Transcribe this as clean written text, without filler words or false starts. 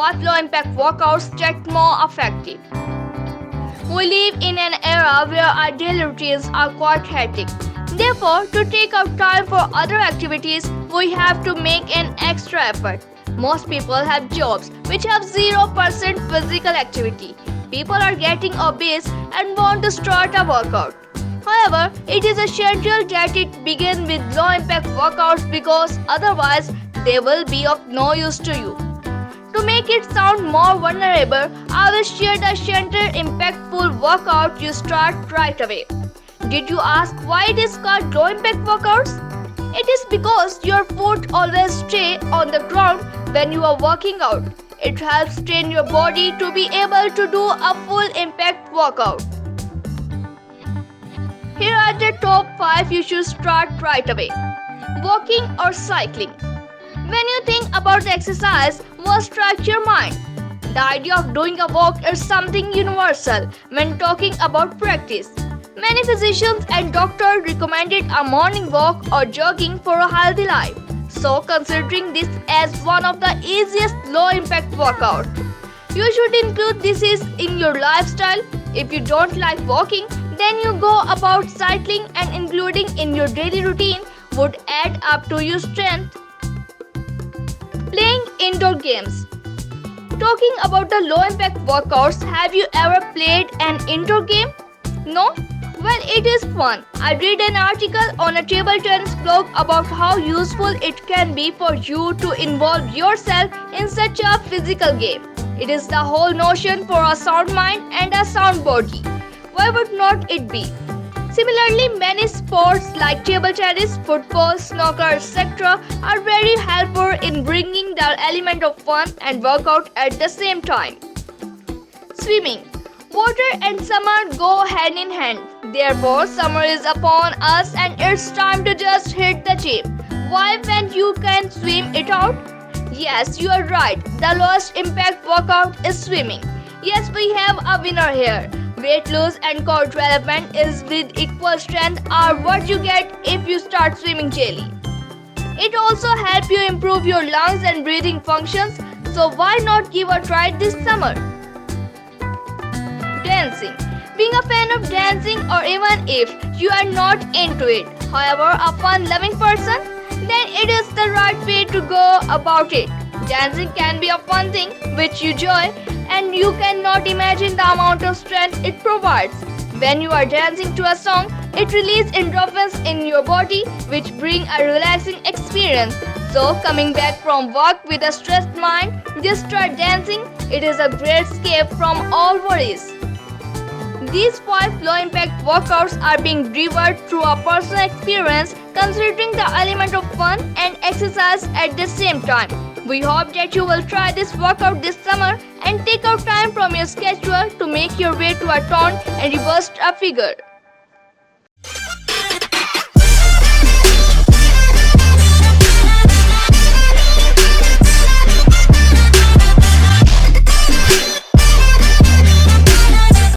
5 low impact workouts checked more effective. We live in an era where our daily routines are quite hectic. Therefore, to take out time for other activities, we have to make an extra effort. Most people have jobs which have 0% physical activity. People are getting obese and want to start a workout. However, it is essential that it begin with low impact workouts because otherwise they will be of no use to you. To make it sound more vulnerable, I will share the center impactful workout you start right away. Did you ask why it is called low impact workouts? It is because your foot always stay on the ground when you are working out. It helps train your body to be able to do a full impact workout. Here are the top 5 you should start right away. Walking or cycling. When you think about the exercise, what strikes your mind? The idea of doing a walk is something universal when talking about practice. Many physicians and doctors recommended a morning walk or jogging for a healthy life. So considering this as one of the easiest low impact workouts, you should include this in your lifestyle. If you don't like walking, then you go about cycling and including in your daily routine would add up to your strength. Playing indoor games. Talking about the low impact workouts, have you ever played an indoor game? No? Well, it is fun. I read an article on a table tennis blog about how useful it can be for you to involve yourself in such a physical game. It is the whole notion for a sound mind and a sound body. Why would not it be? Similarly, many sports like table tennis, football, snooker, etc. are very helpful in bringing the element of fun and workout at the same time. Swimming. Water and summer go hand in hand. Therefore, summer is upon us and it's time to just hit the gym. Why when you can swim it out? Yes, you are right. The lowest impact workout is swimming. Yes, we have a winner here. Weight loss and core development is with equal strength are what you get if you start swimming daily. It also helps you improve your lungs and breathing functions, so why not give a try this summer? Dancing. Being a fan of dancing or even if you are not into it, however a fun-loving person, then it is the right way to go about it. Dancing can be a fun thing which you enjoy and you cannot imagine the amount of strength it provides. When you are dancing to a song, it releases endorphins in your body which bring a relaxing experience. So coming back from work with a stressed mind, just try dancing. It is a great escape from all worries. These 5 low impact workouts are being delivered through a personal experience considering the element of fun and exercise at the same time. We hope that you will try this workout this summer and take out time from your schedule to make your way to a toned and reversed figure.